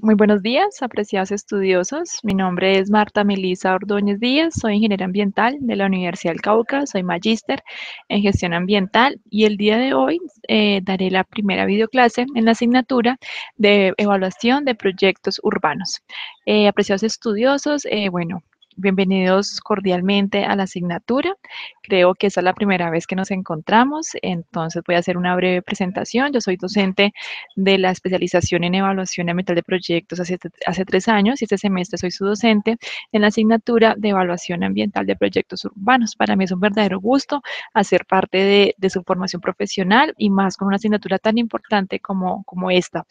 Muy buenos días, apreciados estudiosos. Mi nombre es Marta Melisa Ordóñez Díaz, soy ingeniera ambiental de la Universidad del Cauca, soy magíster en gestión ambiental y el día de hoy daré la primera videoclase en la asignatura de evaluación de proyectos urbanos. Apreciados estudiosos, bienvenidos cordialmente a la asignatura. Creo que esta es la primera vez que nos encontramos, entonces voy a hacer una breve presentación. Yo soy docente de la especialización en evaluación ambiental de proyectos hace 3 años y este semestre soy su docente en la asignatura de evaluación ambiental de proyectos urbanos. Para mí es un verdadero gusto hacer parte de su formación profesional y más con una asignatura tan importante como esta.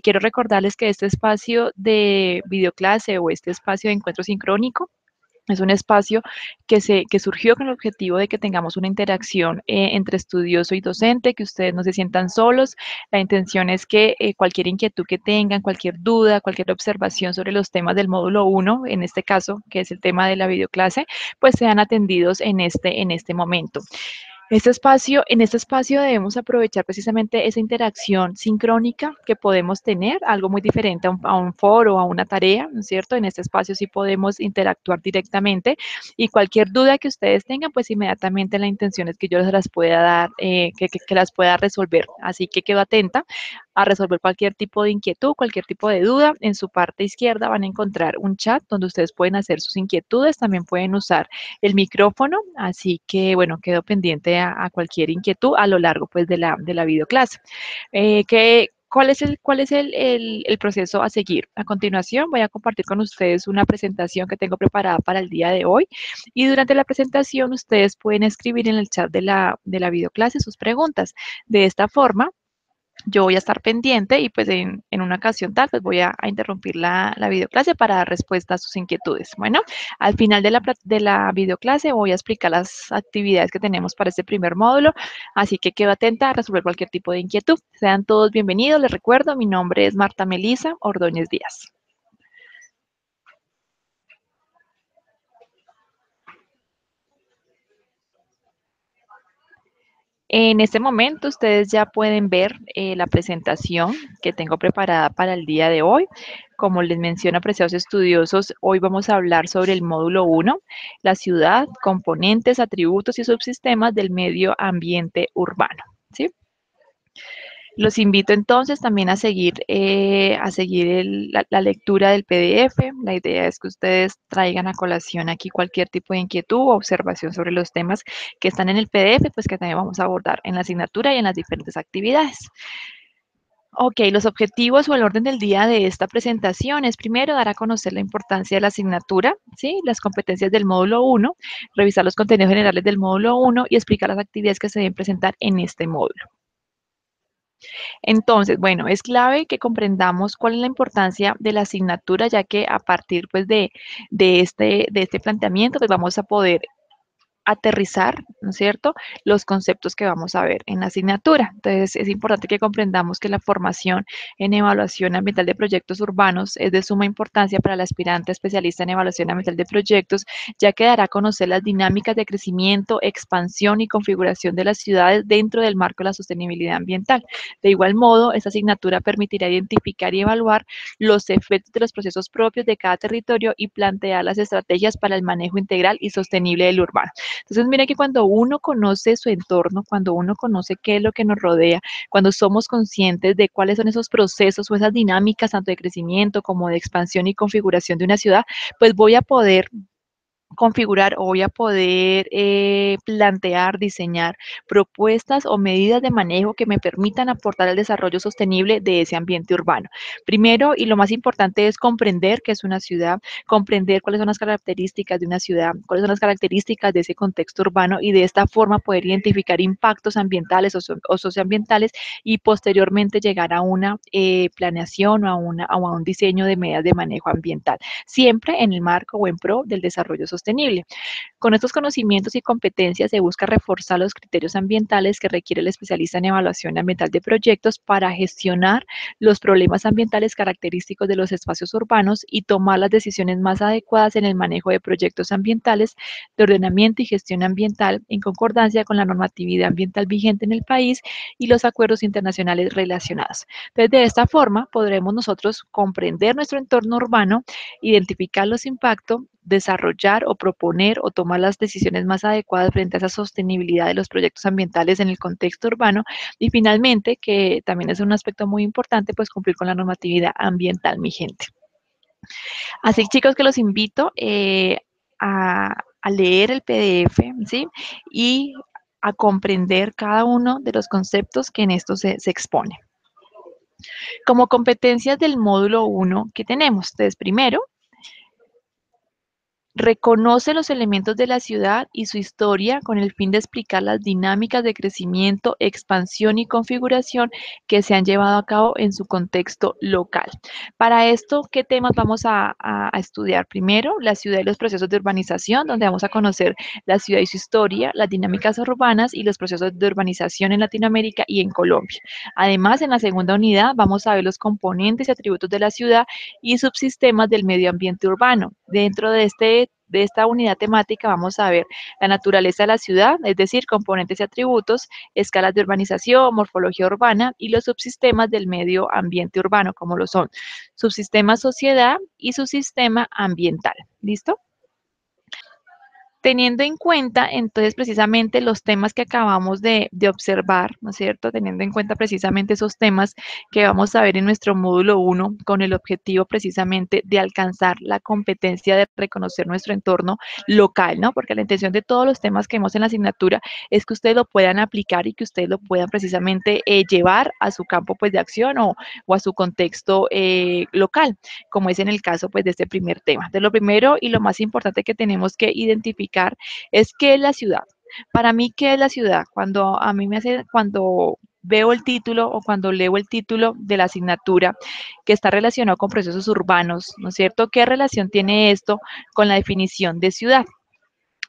Quiero recordarles que este espacio de videoclase o este espacio de encuentro sincrónico es un espacio que surgió con el objetivo de que tengamos una interacción entre estudioso y docente, que ustedes no se sientan solos. La intención es que cualquier inquietud que tengan, cualquier duda, cualquier observación sobre los temas del módulo 1, en este caso, que es el tema de la videoclase, pues sean atendidos en este momento. En este espacio debemos aprovechar precisamente esa interacción sincrónica que podemos tener, algo muy diferente a un foro, a una tarea, ¿no es cierto? En este espacio sí podemos interactuar directamente y cualquier duda que ustedes tengan, pues inmediatamente la intención es que yo se las pueda dar, que las pueda resolver. Así que quedo atenta a resolver cualquier tipo de inquietud, cualquier tipo de duda. En su parte izquierda van a encontrar un chat donde ustedes pueden hacer sus inquietudes, también pueden usar el micrófono, así que bueno, quedo pendiente a cualquier inquietud a lo largo pues de la videoclase. ¿Cuál es el proceso a seguir? A continuación voy a compartir con ustedes una presentación que tengo preparada para el día de hoy y durante la presentación ustedes pueden escribir en el chat de la videoclase sus preguntas. De esta forma, yo voy a estar pendiente y pues en una ocasión tal, pues voy a interrumpir la videoclase para dar respuesta a sus inquietudes. Bueno, al final de la videoclase voy a explicar las actividades que tenemos para este primer módulo, así que quedo atenta a resolver cualquier tipo de inquietud. Sean todos bienvenidos, les recuerdo, mi nombre es Marta Melisa Ordóñez Díaz. En este momento ustedes ya pueden ver la presentación que tengo preparada para el día de hoy. Como les menciono, apreciados estudiosos, hoy vamos a hablar sobre el módulo 1, la ciudad, componentes, atributos y subsistemas del medio ambiente urbano. ¿Sí? Los invito entonces también a seguir la lectura del PDF. La idea es que ustedes traigan a colación aquí cualquier tipo de inquietud o observación sobre los temas que están en el PDF, pues que también vamos a abordar en la asignatura y en las diferentes actividades. Ok, los objetivos o el orden del día de esta presentación es primero dar a conocer la importancia de la asignatura, ¿sí? Las competencias del módulo 1, revisar los contenidos generales del módulo 1 y explicar las actividades que se deben presentar en este módulo. Entonces, bueno, es clave que comprendamos cuál es la importancia de la asignatura, ya que a partir pues de este planteamiento pues vamos a poder aterrizar, ¿no es cierto?, los conceptos que vamos a ver en la asignatura. Entonces, es importante que comprendamos que la formación en evaluación ambiental de proyectos urbanos es de suma importancia para el aspirante especialista en evaluación ambiental de proyectos, ya que dará a conocer las dinámicas de crecimiento, expansión y configuración de las ciudades dentro del marco de la sostenibilidad ambiental. De igual modo, esta asignatura permitirá identificar y evaluar los efectos de los procesos propios de cada territorio y plantear las estrategias para el manejo integral y sostenible del urbano. Entonces, mire que cuando uno conoce su entorno, cuando uno conoce qué es lo que nos rodea, cuando somos conscientes de cuáles son esos procesos o esas dinámicas, tanto de crecimiento como de expansión y configuración de una ciudad, pues voy a poder configurar o voy a poder plantear, diseñar propuestas o medidas de manejo que me permitan aportar el desarrollo sostenible de ese ambiente urbano. Primero, y lo más importante es comprender qué es una ciudad, comprender cuáles son las características de una ciudad, cuáles son las características de ese contexto urbano y de esta forma poder identificar impactos ambientales o socioambientales y posteriormente llegar a una planeación o a un diseño de medidas de manejo ambiental, siempre en el marco o en pro del desarrollo sostenible sostenible. Con estos conocimientos y competencias se busca reforzar los criterios ambientales que requiere el especialista en evaluación ambiental de proyectos para gestionar los problemas ambientales característicos de los espacios urbanos y tomar las decisiones más adecuadas en el manejo de proyectos ambientales de ordenamiento y gestión ambiental en concordancia con la normatividad ambiental vigente en el país y los acuerdos internacionales relacionados. Entonces, de esta forma podremos nosotros comprender nuestro entorno urbano, identificar los impactos, desarrollar o proponer o tomar las decisiones más adecuadas frente a esa sostenibilidad de los proyectos ambientales en el contexto urbano y finalmente, que también es un aspecto muy importante, pues cumplir con la normatividad ambiental vigente. Así chicos que los invito a leer el PDF, ¿sí? Y a comprender cada uno de los conceptos que en esto se expone. Como competencias del módulo 1 que tenemos, entonces primero, reconoce los elementos de la ciudad y su historia con el fin de explicar las dinámicas de crecimiento, expansión y configuración que se han llevado a cabo en su contexto local. Para esto, ¿qué temas vamos a estudiar? Primero, la ciudad y los procesos de urbanización, donde vamos a conocer la ciudad y su historia, las dinámicas urbanas y los procesos de urbanización en Latinoamérica y en Colombia. Además, en la segunda unidad vamos a ver los componentes y atributos de la ciudad y subsistemas del medio ambiente urbano. Dentro de esta unidad temática vamos a ver la naturaleza de la ciudad, es decir, componentes y atributos, escalas de urbanización, morfología urbana y los subsistemas del medio ambiente urbano, como lo son subsistema sociedad y subsistema ambiental. ¿Listo? Teniendo en cuenta, entonces, precisamente los temas que acabamos de observar, ¿no es cierto? Teniendo en cuenta precisamente esos temas que vamos a ver en nuestro módulo 1, con el objetivo precisamente de alcanzar la competencia de reconocer nuestro entorno local, ¿no? Porque la intención de todos los temas que vemos en la asignatura es que ustedes lo puedan aplicar y que ustedes lo puedan precisamente llevar a su campo, pues, de acción o a su contexto local, como es en el caso, pues, de este primer tema. De lo primero y lo más importante que tenemos que identificar es qué es la ciudad. Para mí, ¿qué es la ciudad? Cuando a mí cuando veo el título o cuando leo el título de la asignatura que está relacionado con procesos urbanos, ¿no es cierto? ¿Qué relación tiene esto con la definición de ciudad?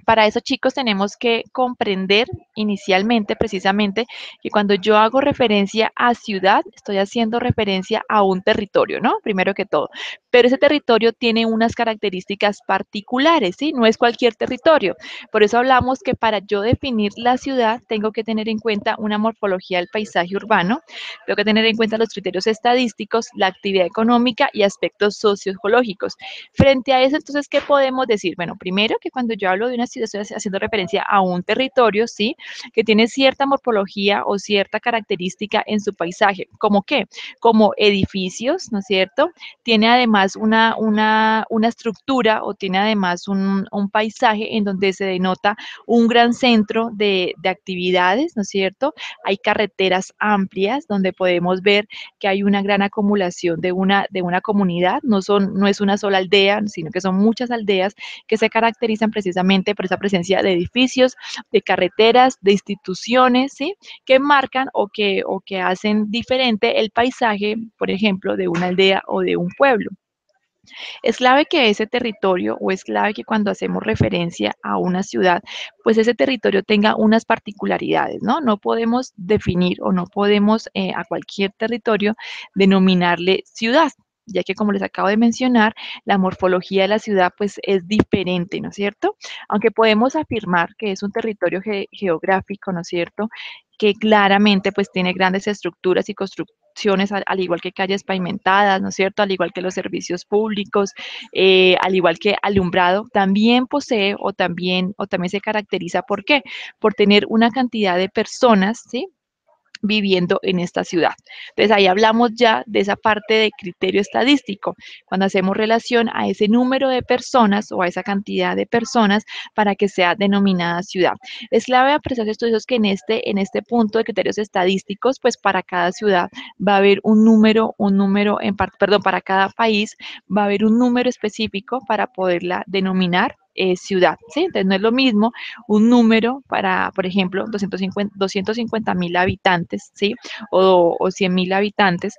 Para eso, chicos, tenemos que comprender inicialmente, precisamente, que cuando yo hago referencia a ciudad, estoy haciendo referencia a un territorio, ¿no? Primero que todo. Pero ese territorio tiene unas características particulares, ¿sí? No es cualquier territorio. Por eso hablamos que para yo definir la ciudad, tengo que tener en cuenta una morfología del paisaje urbano, tengo que tener en cuenta los criterios estadísticos, la actividad económica y aspectos socioecológicos. Frente a eso, entonces, ¿qué podemos decir? Bueno, primero que cuando yo hablo de una ciudad estoy haciendo referencia a un territorio, ¿sí? Que tiene cierta morfología o cierta característica en su paisaje. ¿Cómo qué? Como edificios, ¿no es cierto? Tiene además una estructura o tiene además un paisaje en donde se denota un gran centro de actividades, ¿no es cierto? Hay carreteras amplias donde podemos ver que hay una gran acumulación de una comunidad, no es una sola aldea, sino que son muchas aldeas que se caracterizan precisamente por esa presencia de edificios, de carreteras, de instituciones, ¿sí? Que marcan o que hacen diferente el paisaje, por ejemplo, de una aldea o de un pueblo. Es clave que ese territorio o es clave que cuando hacemos referencia a una ciudad, pues ese territorio tenga unas particularidades, ¿no? No podemos definir o no podemos a cualquier territorio denominarle ciudad, ya que como les acabo de mencionar, la morfología de la ciudad pues es diferente, ¿no es cierto? Aunque podemos afirmar que es un territorio geográfico, ¿no es cierto? Que claramente pues tiene grandes estructuras y construcciones, al igual que calles pavimentadas, ¿no es cierto? Al igual que los servicios públicos, al igual que alumbrado, también posee o también se caracteriza, ¿por qué? Por tener una cantidad de personas, ¿sí? Viviendo en esta ciudad. Entonces ahí hablamos ya de esa parte de criterio estadístico, cuando hacemos relación a ese número de personas o a esa cantidad de personas para que sea denominada ciudad. Es clave apreciar estudios que en este punto de criterios estadísticos, pues para cada ciudad va a haber perdón, para cada país va a haber un número específico para poderla denominar ciudad, ¿sí? Entonces no es lo mismo un número para, por ejemplo, 250.000 habitantes, ¿sí? O 100.000 habitantes,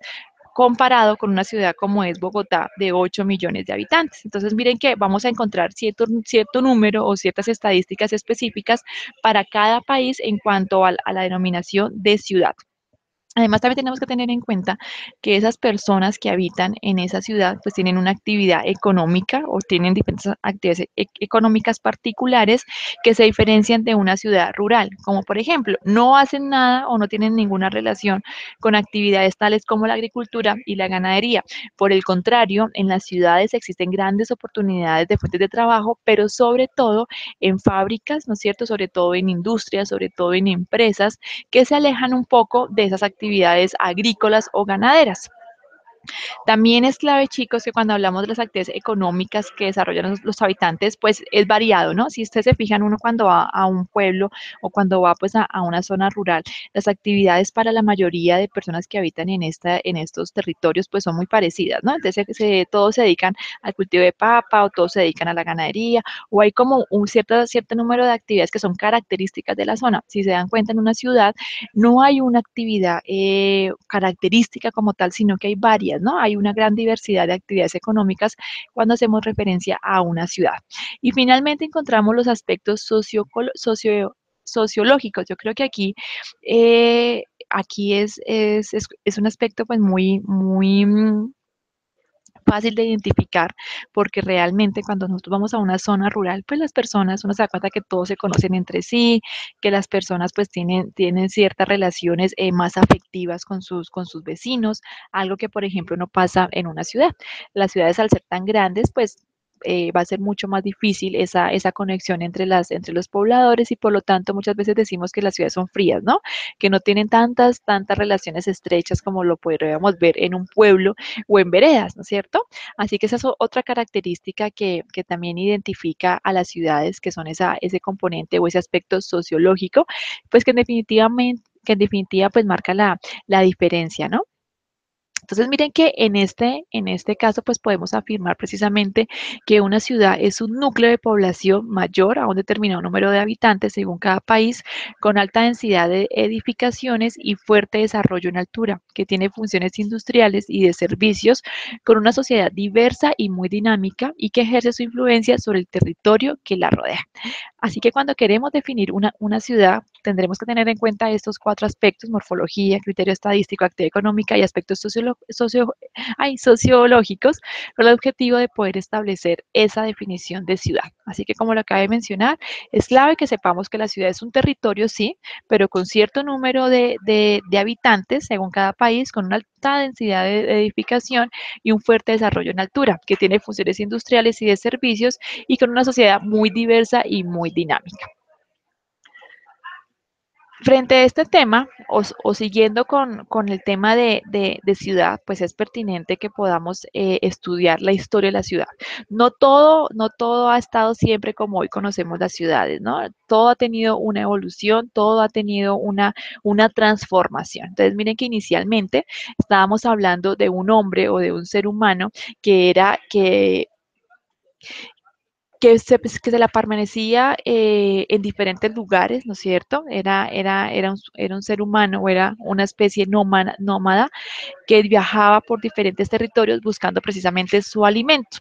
comparado con una ciudad como es Bogotá de 8 millones de habitantes. Entonces, miren que vamos a encontrar cierto número o ciertas estadísticas específicas para cada país en cuanto a la denominación de ciudad. Además, también tenemos que tener en cuenta que esas personas que habitan en esa ciudad, pues tienen una actividad económica o tienen diferentes actividades económicas particulares que se diferencian de una ciudad rural, como por ejemplo, no hacen nada o no tienen ninguna relación con actividades tales como la agricultura y la ganadería. Por el contrario, en las ciudades existen grandes oportunidades de fuentes de trabajo, pero sobre todo en fábricas, ¿no es cierto? Sobre todo en industrias, sobre todo en empresas que se alejan un poco de esas actividades agrícolas o ganaderas. También es clave, chicos, que cuando hablamos de las actividades económicas que desarrollan los habitantes, pues es variado, ¿no? Si ustedes se fijan, uno cuando va a un pueblo o cuando va pues a una zona rural, las actividades para la mayoría de personas que habitan en estos territorios pues son muy parecidas, ¿no? Entonces todos se dedican al cultivo de papa o todos se dedican a la ganadería o hay como un cierto número de actividades que son características de la zona. Si se dan cuenta, en una ciudad no hay una actividad característica como tal, sino que hay varias, ¿no? Hay una gran diversidad de actividades económicas cuando hacemos referencia a una ciudad. Y finalmente encontramos los aspectos sociológicos. Yo creo que aquí es un aspecto pues muy fácil de identificar, porque realmente cuando nosotros vamos a una zona rural, pues las personas, uno se da cuenta que todos se conocen entre sí, que las personas pues tienen ciertas relaciones más afectivas con sus vecinos, algo que por ejemplo no pasa en una ciudad. Las ciudades al ser tan grandes, pues va a ser mucho más difícil esa conexión entre los pobladores y por lo tanto muchas veces decimos que las ciudades son frías, ¿no? Que no tienen tantas relaciones estrechas como lo podríamos ver en un pueblo o en veredas, ¿no es cierto? Así que esa es otra característica que también identifica a las ciudades, que son ese componente o ese aspecto sociológico, pues que en definitiva pues marca la diferencia, ¿no? Entonces, miren que en este caso, pues podemos afirmar precisamente que una ciudad es un núcleo de población mayor a un determinado número de habitantes según cada país, con alta densidad de edificaciones y fuerte desarrollo en altura, que tiene funciones industriales y de servicios, con una sociedad diversa y muy dinámica y que ejerce su influencia sobre el territorio que la rodea. Así que cuando queremos definir una ciudad, tendremos que tener en cuenta estos cuatro aspectos: morfología, criterio estadístico, actividad económica y aspectos sociológicos, con el objetivo de poder establecer esa definición de ciudad. Así que como lo acabé de mencionar, es clave que sepamos que la ciudad es un territorio, sí, pero con cierto número de habitantes según cada país, con una alta densidad de edificación y un fuerte desarrollo en altura, que tiene funciones industriales y de servicios y con una sociedad muy diversa y muy dinámica. Frente a este tema, o siguiendo con el tema de ciudad, pues es pertinente que podamos estudiar la historia de la ciudad. No todo ha estado siempre como hoy conocemos las ciudades, ¿no? Todo ha tenido una evolución, todo ha tenido una transformación. Entonces, miren que inicialmente estábamos hablando de un hombre o de un ser humano que era que se la permanecía en diferentes lugares, ¿no es cierto? Era un ser humano o era una especie nómada que viajaba por diferentes territorios buscando precisamente su alimento.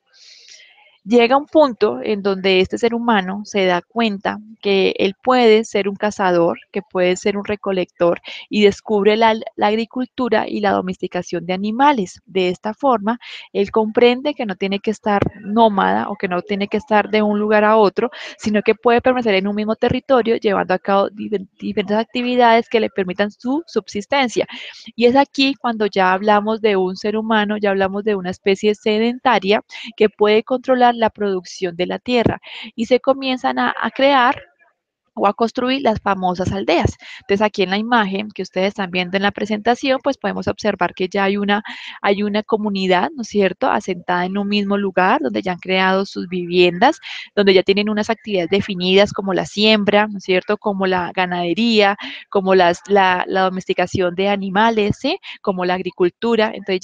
Llega un punto en donde este ser humano se da cuenta que él puede ser un cazador, que puede ser un recolector y descubre la agricultura y la domesticación de animales. De esta forma, él comprende que no tiene que estar nómada o que no tiene que estar de un lugar a otro, sino que puede permanecer en un mismo territorio llevando a cabo diferentes actividades que le permitan su subsistencia. Y es aquí cuando ya hablamos de un ser humano, ya hablamos de una especie sedentaria que puede controlar la producción de la tierra y se comienzan a crear o a construir las famosas aldeas. Entonces, aquí en la imagen que ustedes están viendo en la presentación, pues podemos observar que ya hay una comunidad, ¿no es cierto?, asentada en un mismo lugar, donde ya han creado sus viviendas, donde ya tienen unas actividades definidas como la siembra, ¿no es cierto?, como la ganadería, como la domesticación de animales, ¿sí?, como la agricultura. Entonces,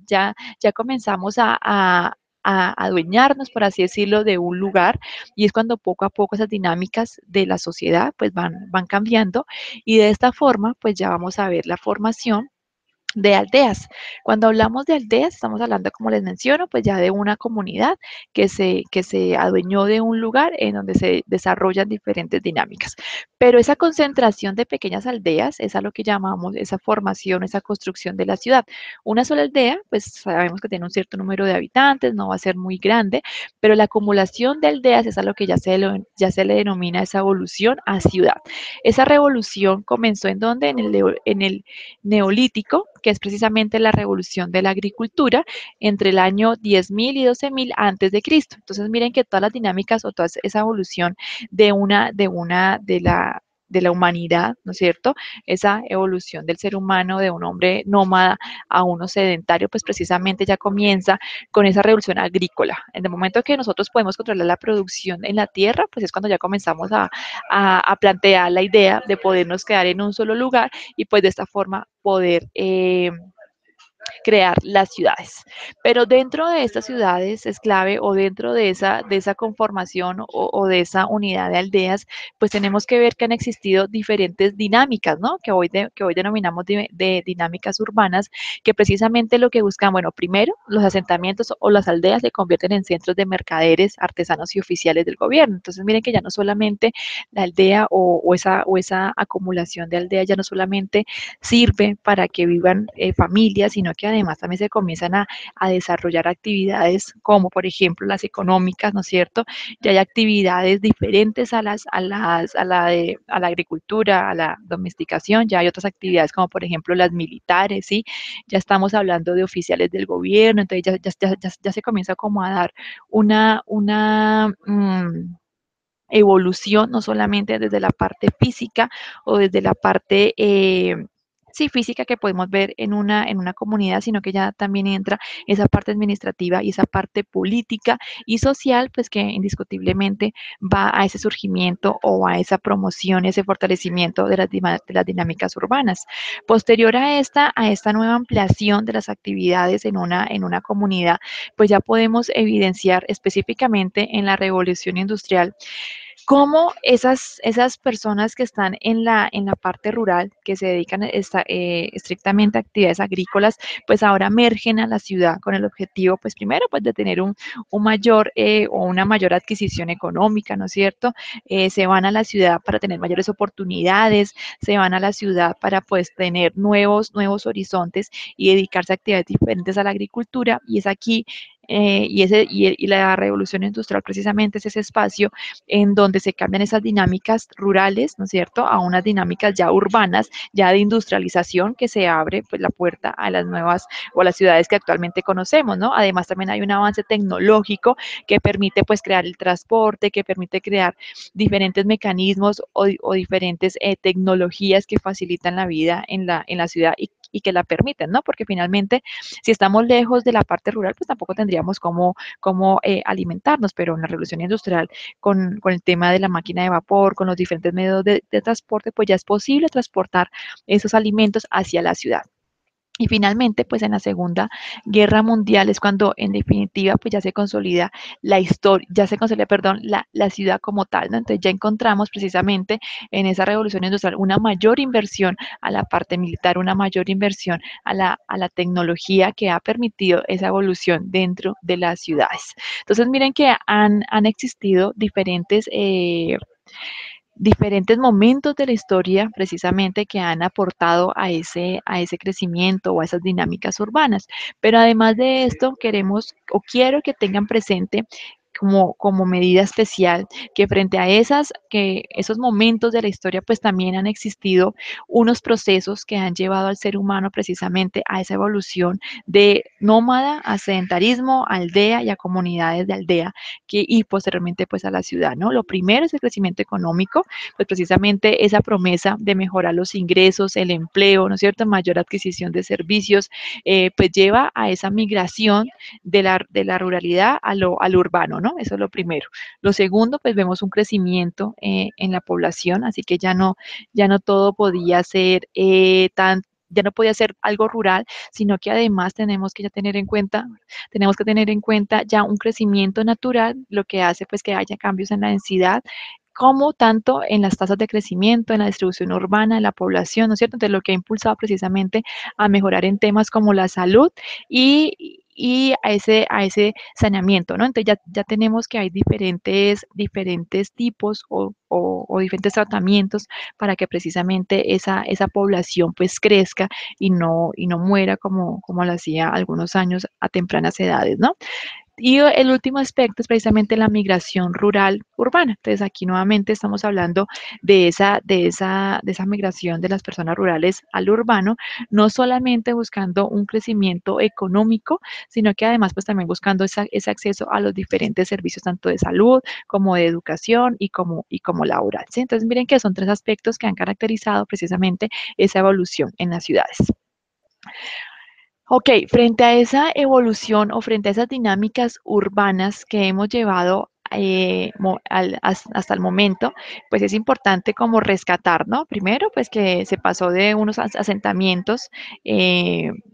ya comenzamos a adueñarnos, por así decirlo, de un lugar y es cuando poco a poco esas dinámicas de la sociedad pues van cambiando y de esta forma pues ya vamos a ver la formación de aldeas. Cuando hablamos de aldeas, estamos hablando, como les menciono, pues ya de una comunidad que se adueñó de un lugar en donde se desarrollan diferentes dinámicas. Pero esa concentración de pequeñas aldeas es a lo que llamamos esa formación, esa construcción de la ciudad. Una sola aldea, pues sabemos que tiene un cierto número de habitantes, no va a ser muy grande, pero la acumulación de aldeas es a lo que ya se le denomina esa evolución a ciudad. Esa revolución comenzó en donde, en el neolítico, que es precisamente la revolución de la agricultura entre el año 10.000 y 12.000 antes de Cristo. Entonces miren que todas las dinámicas o toda esa evolución de la humanidad, ¿no es cierto? Esa evolución del ser humano de un hombre nómada a uno sedentario, pues precisamente ya comienza con esa revolución agrícola. En el momento que nosotros podemos controlar la producción en la tierra, pues es cuando ya comenzamos a plantear la idea de podernos quedar en un solo lugar y pues de esta forma poder crear las ciudades. Pero dentro de estas ciudades es clave, o dentro de esa conformación o de esa unidad de aldeas, pues tenemos que ver que han existido diferentes dinámicas, ¿no? Que hoy denominamos de dinámicas urbanas, que precisamente lo que buscan, bueno, primero, los asentamientos o las aldeas se convierten en centros de mercaderes, artesanos y oficiales del gobierno. Entonces, miren que ya no solamente la aldea o esa acumulación de aldeas ya no solamente sirve para que vivan familias, sino que además también se comienzan a desarrollar actividades como, por ejemplo, las económicas, ¿no es cierto? Ya hay actividades diferentes a la agricultura, a la domesticación, ya hay otras actividades como, por ejemplo, las militares, ¿sí? Ya estamos hablando de oficiales del gobierno, entonces ya se comienza como a dar una evolución, no solamente desde la parte física o desde la parte, sí, física que podemos ver en una comunidad, sino que ya también entra esa parte administrativa y esa parte política y social, pues que indiscutiblemente va a ese surgimiento o a esa promoción y ese fortalecimiento de las dinámicas urbanas. Posterior a esta nueva ampliación de las actividades en una comunidad, pues ya podemos evidenciar específicamente en la revolución industrial cómo esas personas que están en la parte rural, que se dedican estrictamente a actividades agrícolas, pues ahora emergen a la ciudad con el objetivo, pues primero, pues de tener un mayor o una mayor adquisición económica, ¿no es cierto? Se van a la ciudad para tener mayores oportunidades, se van a la ciudad para pues tener nuevos horizontes y dedicarse a actividades diferentes a la agricultura, y es aquí y la revolución industrial precisamente es ese espacio en donde se cambian esas dinámicas rurales, ¿no es cierto?, a unas dinámicas ya urbanas, ya de industrialización, que se abre pues la puerta a las nuevas o a las ciudades que actualmente conocemos, ¿no? Además también hay un avance tecnológico que permite pues crear el transporte, que permite crear diferentes mecanismos o diferentes tecnologías que facilitan la vida en la ciudad y que la permiten, ¿no? Porque finalmente, si estamos lejos de la parte rural, pues tampoco tendríamos cómo alimentarnos, pero en la revolución industrial con el tema de la máquina de vapor, con los diferentes medios de transporte, pues ya es posible transportar esos alimentos hacia la ciudad. Y finalmente, pues en la Segunda Guerra Mundial es cuando en definitiva pues ya se consolida la historia, ya se consolida, perdón, la ciudad como tal, ¿no? Entonces ya encontramos precisamente en esa revolución industrial una mayor inversión a la parte militar, una mayor inversión a la tecnología que ha permitido esa evolución dentro de las ciudades. Entonces miren que han existido diferentes momentos de la historia precisamente que han aportado a ese crecimiento o a esas dinámicas urbanas. Pero además de esto, queremos o quiero que tengan presente como medida especial que frente a esos momentos de la historia, pues también han existido unos procesos que han llevado al ser humano precisamente a esa evolución de nómada a sedentarismo, aldea y a comunidades de aldea, y posteriormente pues a la ciudad, ¿no? Lo primero es el crecimiento económico, pues precisamente esa promesa de mejorar los ingresos, el empleo, ¿no es cierto? Mayor adquisición de servicios, pues lleva a esa migración de la ruralidad a lo urbano, ¿no? Eso es lo primero. Lo segundo, pues vemos un crecimiento en la población, así que ya no todo podía ser ya no podía ser algo rural, sino que además tenemos que tener en cuenta ya un crecimiento natural, lo que hace pues que haya cambios en la densidad, como tanto en las tasas de crecimiento, en la distribución urbana, en la población, ¿no es cierto? Entonces, lo que ha impulsado precisamente a mejorar en temas como la salud y a ese saneamiento, ¿no? Entonces ya tenemos que hay diferentes tipos o diferentes tratamientos para que precisamente esa población pues crezca y no muera como lo hacía algunos años a tempranas edades, ¿no? Y el último aspecto es precisamente la migración rural urbana. Entonces aquí nuevamente estamos hablando de esa migración de las personas rurales al urbano, no solamente buscando un crecimiento económico, sino que además pues también buscando ese acceso a los diferentes servicios, tanto de salud como de educación y como laboral, ¿sí? Entonces miren que son tres aspectos que han caracterizado precisamente esa evolución en las ciudades. Ok, frente a esa evolución o frente a esas dinámicas urbanas que hemos llevado hasta el momento, pues es importante como rescatar, ¿no? Primero, pues que se pasó de unos asentamientos,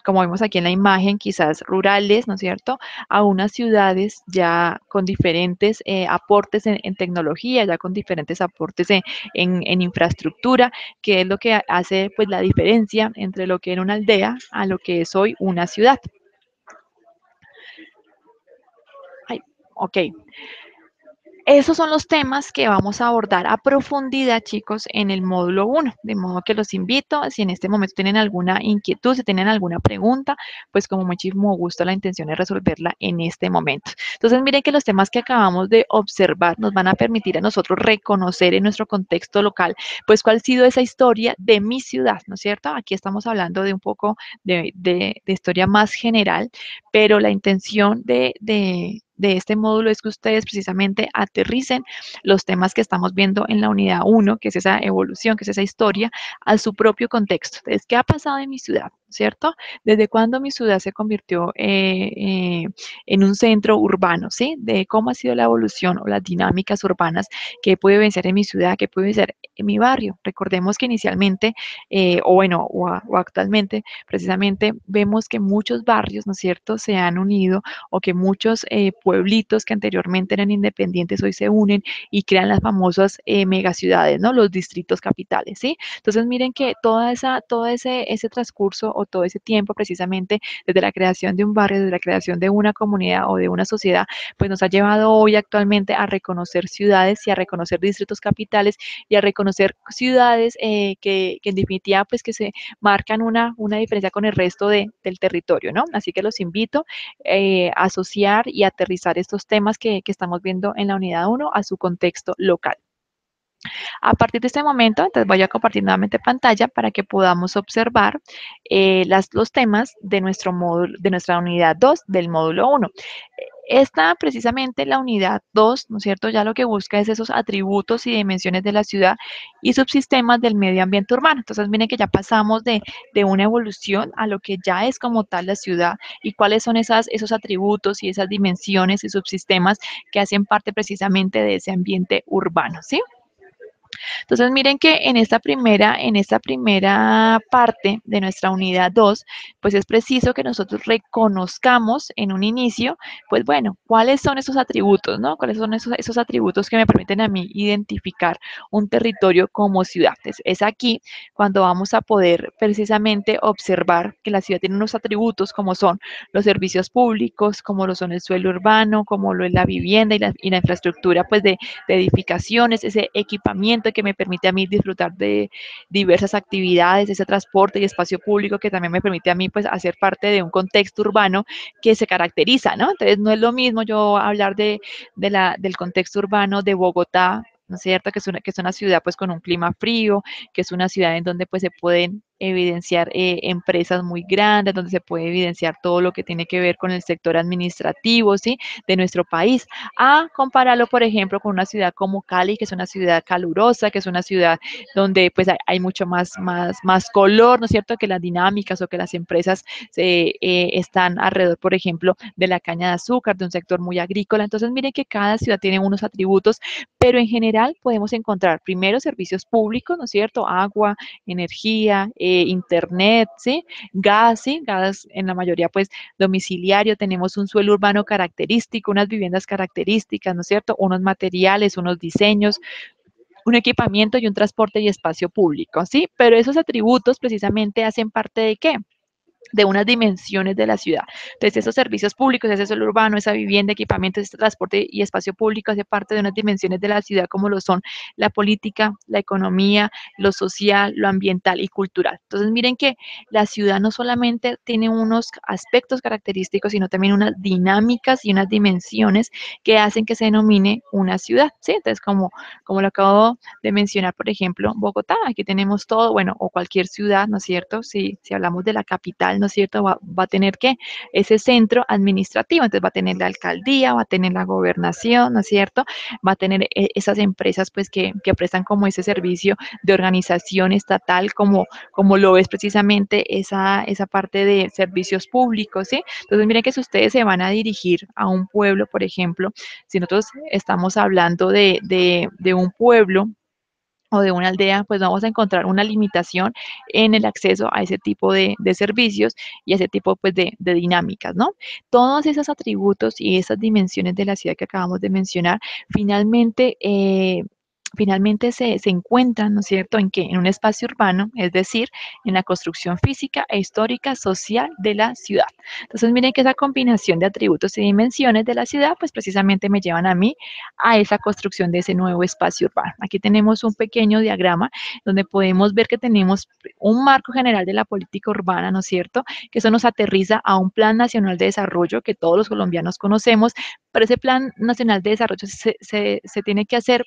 como vemos aquí en la imagen, quizás rurales, ¿no es cierto?, a unas ciudades ya con diferentes aportes en tecnología, ya con diferentes aportes en infraestructura, que es lo que hace pues la diferencia entre lo que era una aldea a lo que es hoy una ciudad. Ay, ok, esos son los temas que vamos a abordar a profundidad, chicos, en el módulo 1. De modo que los invito, si en este momento tienen alguna inquietud, si tienen alguna pregunta, pues con muchísimo gusto la intención es resolverla en este momento. Entonces, miren que los temas que acabamos de observar nos van a permitir a nosotros reconocer en nuestro contexto local, pues cuál ha sido esa historia de mi ciudad, ¿no es cierto? Aquí estamos hablando de un poco de historia más general, pero la intención de este módulo es que ustedes precisamente aterricen los temas que estamos viendo en la unidad 1, que es esa evolución, que es esa historia, a su propio contexto. Entonces, ¿qué ha pasado en mi ciudad? ¿Cierto? ¿Desde cuándo mi ciudad se convirtió en un centro urbano? ¿Sí? De cómo ha sido la evolución o las dinámicas urbanas que puede vencer en mi ciudad, que puede vencer en mi barrio. Recordemos que inicialmente, o actualmente, precisamente vemos que muchos barrios, ¿no es cierto?, se han unido o que muchos pueblitos que anteriormente eran independientes hoy se unen y crean las famosas megaciudades, ¿no? Los distritos capitales, ¿sí? Entonces miren que todo ese transcurso o todo ese tiempo precisamente desde la creación de un barrio, desde la creación de una comunidad o de una sociedad, pues nos ha llevado hoy actualmente a reconocer ciudades y a reconocer distritos capitales y a reconocer ciudades que en definitiva pues que se marcan una diferencia con el resto del territorio, ¿no? Así que los invito a asociar y aterrizar estos temas que estamos viendo en la unidad 1 a su contexto local. A partir de este momento, entonces voy a compartir nuevamente pantalla para que podamos observar los temas de nuestro módulo, de nuestra unidad 2 del módulo 1. Esta precisamente la unidad 2, ¿no es cierto? Ya lo que busca es esos atributos y dimensiones de la ciudad y subsistemas del medio ambiente urbano. Entonces, miren que ya pasamos de una evolución a lo que ya es como tal la ciudad y cuáles son esos atributos y esas dimensiones y subsistemas que hacen parte precisamente de ese ambiente urbano, ¿sí? Entonces, miren que en esta primera parte de nuestra unidad 2, pues es preciso que nosotros reconozcamos en un inicio, pues bueno, cuáles son esos atributos, ¿no? ¿Cuáles son esos atributos que me permiten a mí identificar un territorio como ciudad? Es aquí cuando vamos a poder precisamente observar que la ciudad tiene unos atributos como son los servicios públicos, como lo son el suelo urbano, como lo es la vivienda y la infraestructura, pues de edificaciones, ese equipamiento que me permite a mí disfrutar de diversas actividades, ese transporte y espacio público que también me permite a mí pues hacer parte de un contexto urbano que se caracteriza, ¿no? Entonces no es lo mismo yo hablar del contexto urbano de Bogotá, ¿no es cierto? Que es una ciudad pues con un clima frío, que es una ciudad en donde pues se pueden evidenciar empresas muy grandes, donde se puede evidenciar todo lo que tiene que ver con el sector administrativo, ¿sí? De nuestro país, a compararlo, por ejemplo, con una ciudad como Cali, que es una ciudad calurosa, que es una ciudad donde pues hay mucho más color, ¿no es cierto?, que las dinámicas o que las empresas están alrededor, por ejemplo, de la caña de azúcar, de un sector muy agrícola. Entonces, miren que cada ciudad tiene unos atributos, pero en general podemos encontrar primero servicios públicos, ¿no es cierto?, agua, energía, internet, ¿sí?, gas, ¿sí?, gas en la mayoría pues domiciliario, tenemos un suelo urbano característico, unas viviendas características, ¿no es cierto? Unos materiales, unos diseños, un equipamiento y un transporte y espacio público, ¿sí? Pero esos atributos precisamente hacen parte de ¿qué? De unas dimensiones de la ciudad. Entonces, esos servicios públicos, ese suelo urbano, esa vivienda, equipamiento, ese transporte y espacio público hace parte de unas dimensiones de la ciudad como lo son la política, la economía, lo social, lo ambiental y cultural. Entonces, miren que la ciudad no solamente tiene unos aspectos característicos, sino también unas dinámicas y unas dimensiones que hacen que se denomine una ciudad, ¿sí? Entonces, como lo acabo de mencionar, por ejemplo, Bogotá, aquí tenemos todo, bueno, o cualquier ciudad, ¿no es cierto? Si hablamos de la capital, ¿no es cierto? Va a tener que ese centro administrativo, entonces va a tener la alcaldía, va a tener la gobernación, ¿no es cierto? Va a tener esas empresas, pues, que prestan como ese servicio de organización estatal, como lo es precisamente esa parte de servicios públicos, ¿sí? Entonces, miren que si ustedes se van a dirigir a un pueblo, por ejemplo, si nosotros estamos hablando de un pueblo o de una aldea, pues vamos a encontrar una limitación en el acceso a ese tipo de servicios y a ese tipo pues, de dinámicas, ¿no? Todos esos atributos y esas dimensiones de la ciudad que acabamos de mencionar, finalmente, finalmente se encuentran, ¿no es cierto?, en que en un espacio urbano, es decir, en la construcción física e histórica social de la ciudad. Entonces, miren que esa combinación de atributos y dimensiones de la ciudad, pues precisamente me llevan a mí a esa construcción de ese nuevo espacio urbano. Aquí tenemos un pequeño diagrama donde podemos ver que tenemos un marco general de la política urbana, ¿no es cierto? Que eso nos aterriza a un plan nacional de desarrollo que todos los colombianos conocemos, pero ese plan nacional de desarrollo se tiene que hacer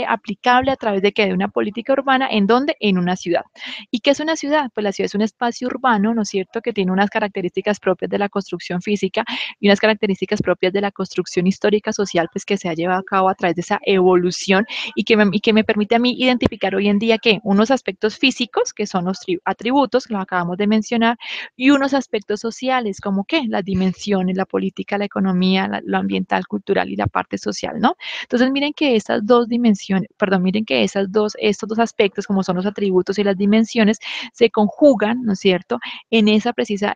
aplicable a través de que de una política urbana, ¿en dónde? En una ciudad. ¿Y qué es una ciudad? Pues la ciudad es un espacio urbano, ¿no es cierto?, que tiene unas características propias de la construcción física y unas características propias de la construcción histórica social, pues que se ha llevado a cabo a través de esa evolución y que me permite a mí identificar hoy en día que unos aspectos físicos, que son los atributos, que lo acabamos de mencionar, y unos aspectos sociales, como que las dimensiones, la política, la economía, lo ambiental, cultural y la parte social, ¿no? Entonces, miren que estas dos dimensiones, perdón, miren que estos dos aspectos, como son los atributos y las dimensiones, se conjugan, ¿no es cierto?, en esa precisa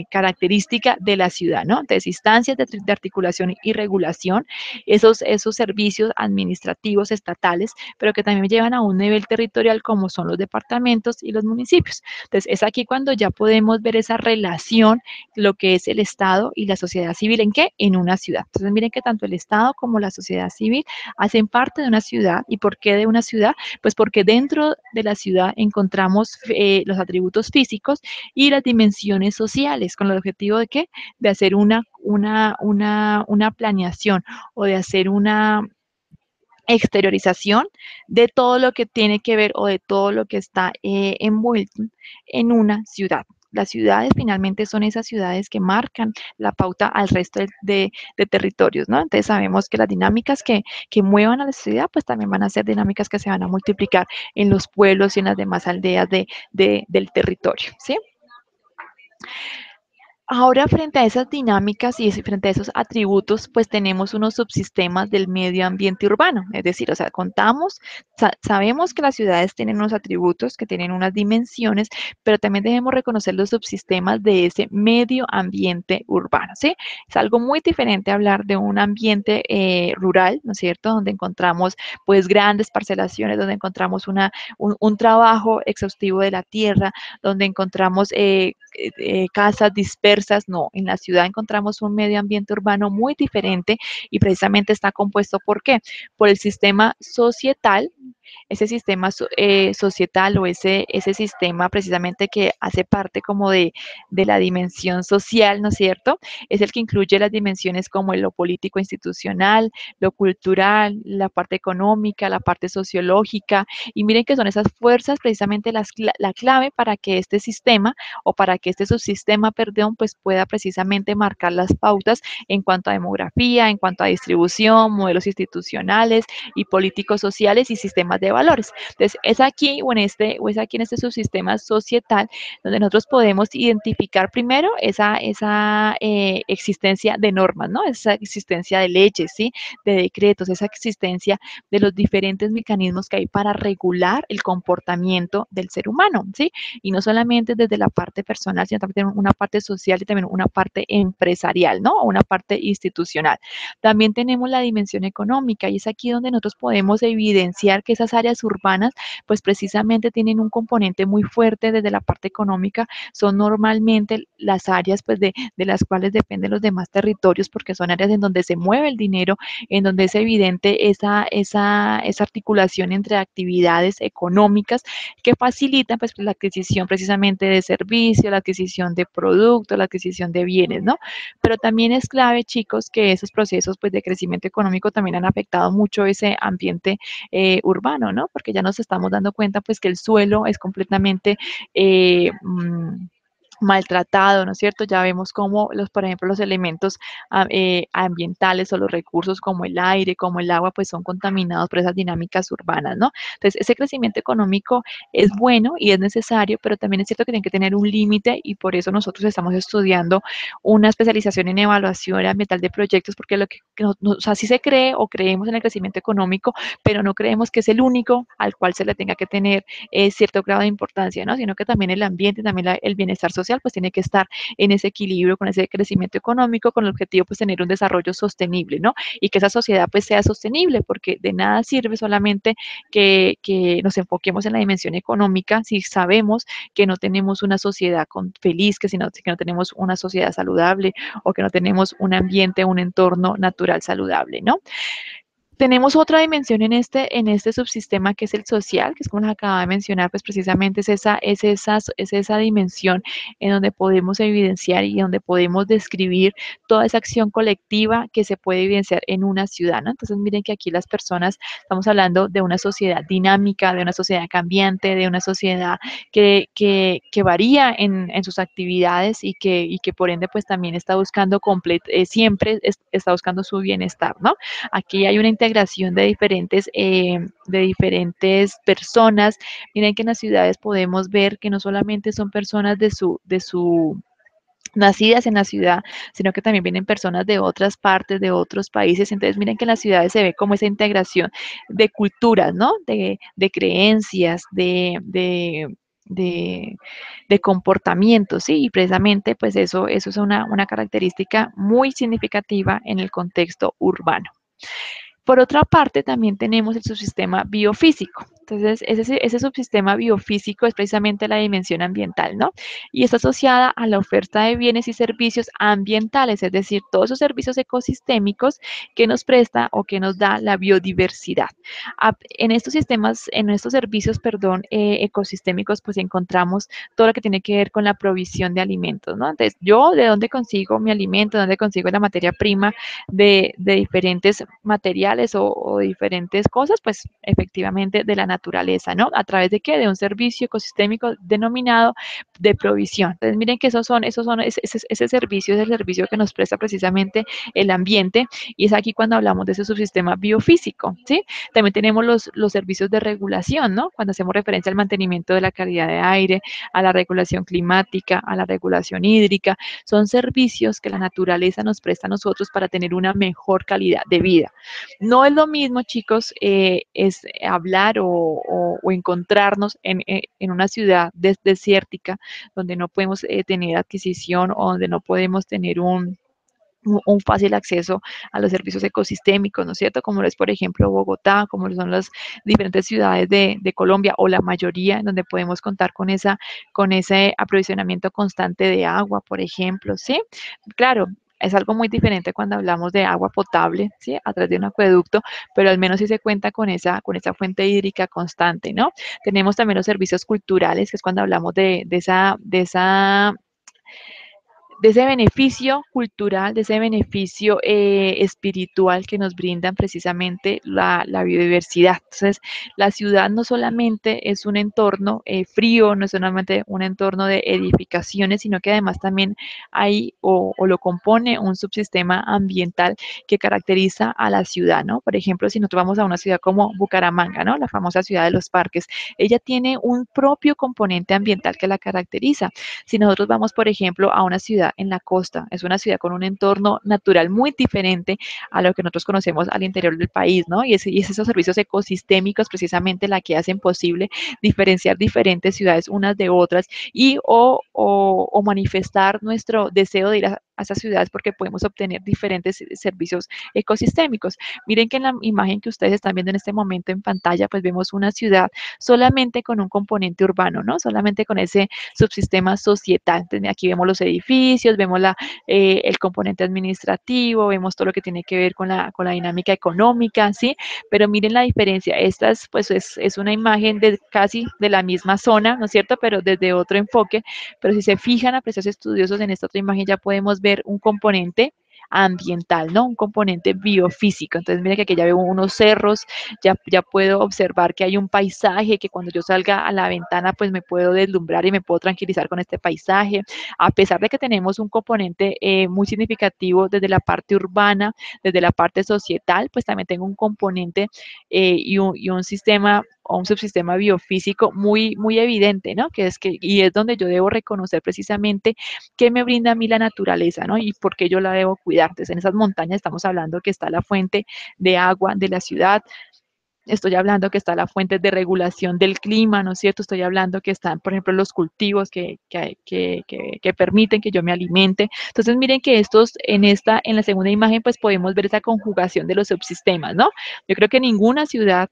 característica de la ciudad, ¿no? Entonces, instancias de articulación y regulación, esos servicios administrativos estatales, pero que también llevan a un nivel territorial como son los departamentos y los municipios. Entonces, es aquí cuando ya podemos ver esa relación, lo que es el Estado y la sociedad civil, ¿en qué? En una ciudad. Entonces, miren que tanto el Estado como la sociedad civil hacen parte de una ciudad. ¿Y por qué de una ciudad? Pues porque dentro de la ciudad encontramos los atributos físicos y las dimensiones sociales, con el objetivo de qué? De hacer una planeación o de hacer una exteriorización de todo lo que tiene que ver o de todo lo que está envuelto en una ciudad. Las ciudades finalmente son esas ciudades que marcan la pauta al resto de territorios, ¿no? Entonces sabemos que las dinámicas que muevan a la ciudad, pues también van a ser dinámicas que se van a multiplicar en los pueblos y en las demás aldeas del territorio, ¿sí? Ahora, frente a esas dinámicas y frente a esos atributos, pues tenemos unos subsistemas del medio ambiente urbano. Es decir, o sea, sabemos que las ciudades tienen unos atributos, que tienen unas dimensiones, pero también debemos reconocer los subsistemas de ese medio ambiente urbano, ¿sí? Es algo muy diferente hablar de un ambiente rural, ¿no es cierto? Donde encontramos, pues, grandes parcelaciones, donde encontramos un trabajo exhaustivo de la tierra, donde encontramos casas dispersas, no, en la ciudad encontramos un medio ambiente urbano muy diferente y precisamente está compuesto ¿por qué? Por el sistema societal, ese sistema societal o ese sistema precisamente que hace parte como de la dimensión social, ¿no es cierto? Es el que incluye las dimensiones como lo político institucional, lo cultural, la parte económica, la parte sociológica, y miren que son esas fuerzas precisamente la clave para que este sistema o para que este subsistema, perdón, pues pueda precisamente marcar las pautas en cuanto a demografía, en cuanto a distribución, modelos institucionales y políticos sociales y sistemas de valores. Entonces, es aquí o es aquí en este subsistema societal donde nosotros podemos identificar primero esa existencia de normas, ¿no? Esa existencia de leyes, ¿sí? De decretos, esa existencia de los diferentes mecanismos que hay para regular el comportamiento del ser humano, ¿sí? Y no solamente desde la parte personal, sino también una parte social social y también una parte empresarial, ¿no? Una parte institucional. También tenemos la dimensión económica y es aquí donde nosotros podemos evidenciar que esas áreas urbanas, pues precisamente tienen un componente muy fuerte desde la parte económica, son normalmente las áreas pues de las cuales dependen los demás territorios porque son áreas en donde se mueve el dinero, en donde es evidente esa articulación entre actividades económicas que facilitan pues la adquisición precisamente de servicios, la adquisición de productos, la adquisición de bienes, ¿no? Pero también es clave, chicos, que esos procesos pues de crecimiento económico también han afectado mucho ese ambiente urbano, ¿no? Porque ya nos estamos dando cuenta pues que el suelo es completamente maltratado, ¿no es cierto? Ya vemos cómo por ejemplo, los elementos ambientales o los recursos como el aire, como el agua, pues son contaminados por esas dinámicas urbanas, ¿no? Entonces, ese crecimiento económico es bueno y es necesario, pero también es cierto que tiene que tener un límite y por eso nosotros estamos estudiando una especialización en evaluación ambiental de proyectos, porque lo que o sea, sí se cree o creemos en el crecimiento económico, pero no creemos que es el único al cual se le tenga que tener cierto grado de importancia, ¿no? Sino que también el ambiente, también el bienestar social, pues tiene que estar en ese equilibrio con ese crecimiento económico, con el objetivo pues tener un desarrollo sostenible, ¿no? Y que esa sociedad pues sea sostenible, porque de nada sirve solamente que nos enfoquemos en la dimensión económica si sabemos que no tenemos una sociedad feliz, que no tenemos una sociedad saludable o que no tenemos un ambiente, un entorno natural saludable, ¿no? Tenemos otra dimensión en este subsistema que es el social, que es como les acababa de mencionar, pues precisamente es esa dimensión en donde podemos evidenciar y donde podemos describir toda esa acción colectiva que se puede evidenciar en una ciudad, ¿no? Entonces miren que aquí las personas, estamos hablando de una sociedad dinámica, de una sociedad cambiante, de una sociedad que varía en sus actividades y que por ende pues también está buscando siempre está buscando su bienestar, ¿no? Aquí hay una integración de diferentes personas. Miren que en las ciudades podemos ver que no solamente son personas de su nacidas en la ciudad, sino que también vienen personas de otras partes, de otros países. Entonces, miren que en las ciudades se ve como esa integración de culturas, ¿no? De creencias, de, de comportamientos, ¿sí? Y precisamente, pues eso es una característica muy significativa en el contexto urbano. Por otra parte, también tenemos el subsistema biofísico. Entonces, ese subsistema biofísico es precisamente la dimensión ambiental, ¿no? Y está asociada a la oferta de bienes y servicios ambientales, es decir, todos esos servicios ecosistémicos que nos presta o que nos da la biodiversidad. En estos sistemas, en estos servicios, perdón, ecosistémicos, pues encontramos todo lo que tiene que ver con la provisión de alimentos, ¿no? Entonces, yo de dónde consigo mi alimento, de dónde consigo la materia prima de diferentes materiales o diferentes cosas, pues efectivamente de la naturaleza, ¿no? ¿A través de qué? De un servicio ecosistémico denominado de provisión. Entonces, miren que ese servicio es el servicio que nos presta precisamente el ambiente y es aquí cuando hablamos de ese subsistema biofísico, ¿sí? También tenemos los servicios de regulación, ¿no? Cuando hacemos referencia al mantenimiento de la calidad de aire, a la regulación climática, a la regulación hídrica, son servicios que la naturaleza nos presta a nosotros para tener una mejor calidad de vida. No es lo mismo, chicos, es hablar o encontrarnos en una ciudad desértica donde no podemos tener adquisición o donde no podemos tener un fácil acceso a los servicios ecosistémicos, ¿no es cierto? Como lo es, por ejemplo, Bogotá, como lo son las diferentes ciudades de Colombia o la mayoría, en donde podemos contar con ese aprovisionamiento constante de agua, por ejemplo, ¿sí? Claro, es algo muy diferente cuando hablamos de agua potable, ¿sí? A través de un acueducto, pero al menos sí se cuenta con esa fuente hídrica constante, ¿no? Tenemos también los servicios culturales, que es cuando hablamos de ese beneficio cultural, de ese beneficio espiritual que nos brindan precisamente la biodiversidad. Entonces, la ciudad no solamente es un entorno frío, no es solamente un entorno de edificaciones, sino que además también hay o lo compone un subsistema ambiental que caracteriza a la ciudad, ¿no? Por ejemplo, si nosotros vamos a una ciudad como Bucaramanga, ¿no? La famosa ciudad de los parques, ella tiene un propio componente ambiental que la caracteriza. Si nosotros vamos, por ejemplo, a una ciudad en la costa, es una ciudad con un entorno natural muy diferente a lo que nosotros conocemos al interior del país, ¿no? Y es esos servicios ecosistémicos precisamente la que hacen posible diferenciar diferentes ciudades unas de otras y o manifestar nuestro deseo de ir a esas ciudades porque podemos obtener diferentes servicios ecosistémicos. Miren que en la imagen que ustedes están viendo en este momento en pantalla, pues vemos una ciudad solamente con un componente urbano, ¿no? Solamente con ese subsistema societal. Entonces, aquí vemos los edificios, vemos el componente administrativo, vemos todo lo que tiene que ver con la dinámica económica, ¿sí? Pero miren la diferencia. Esta es, pues, es una imagen de casi de la misma zona, ¿no es cierto? Pero desde otro enfoque. Pero si se fijan, apreciados estudiosos, en esta otra imagen ya podemos ver un componente ambiental, ¿no? Un componente biofísico. Entonces, mira que aquí ya veo unos cerros, ya puedo observar que hay un paisaje, que cuando yo salga a la ventana, pues me puedo deslumbrar y me puedo tranquilizar con este paisaje. A pesar de que tenemos un componente muy significativo desde la parte urbana, desde la parte societal, pues también tengo un componente y un sistema o un subsistema biofísico muy, muy evidente, ¿no? Y es donde yo debo reconocer precisamente qué me brinda a mí la naturaleza, ¿no? Y por qué yo la debo cuidar. Entonces, en esas montañas estamos hablando que está la fuente de agua de la ciudad, estoy hablando que está la fuente de regulación del clima, ¿no es cierto? Estoy hablando que están, por ejemplo, los cultivos que permiten que yo me alimente. Entonces, miren que en la segunda imagen, pues podemos ver esa conjugación de los subsistemas, ¿no? Yo creo que ninguna ciudad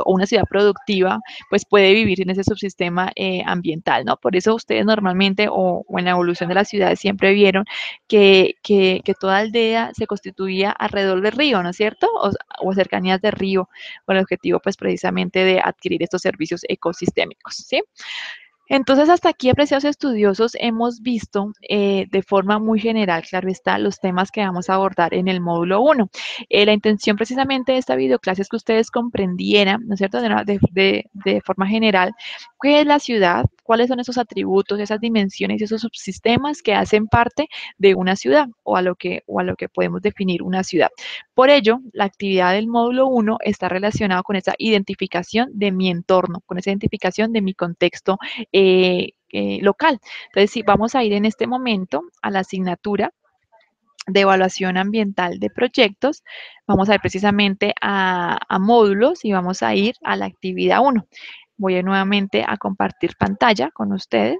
o una ciudad productiva, pues puede vivir en ese subsistema ambiental, ¿no? Por eso ustedes normalmente o en la evolución de las ciudades siempre vieron que toda aldea se constituía alrededor del río, ¿no es cierto? O cercanías de río, con el objetivo pues precisamente de adquirir estos servicios ecosistémicos, ¿sí? Entonces, hasta aquí, apreciados estudiosos, hemos visto de forma muy general, claro está, los temas que vamos a abordar en el módulo 1. La intención precisamente de esta videoclase es que ustedes comprendieran, ¿no es cierto?, de forma general, qué es la ciudad, cuáles son esos atributos, esas dimensiones y esos subsistemas que hacen parte de una ciudad o a lo que podemos definir una ciudad. Por ello, la actividad del módulo 1 está relacionada con esa identificación de mi entorno, con esa identificación de mi contexto local. Entonces, sí, vamos a ir en este momento a la asignatura de evaluación ambiental de proyectos. Vamos a ir precisamente a módulos y vamos a ir a la actividad 1. Voy nuevamente a compartir pantalla con ustedes.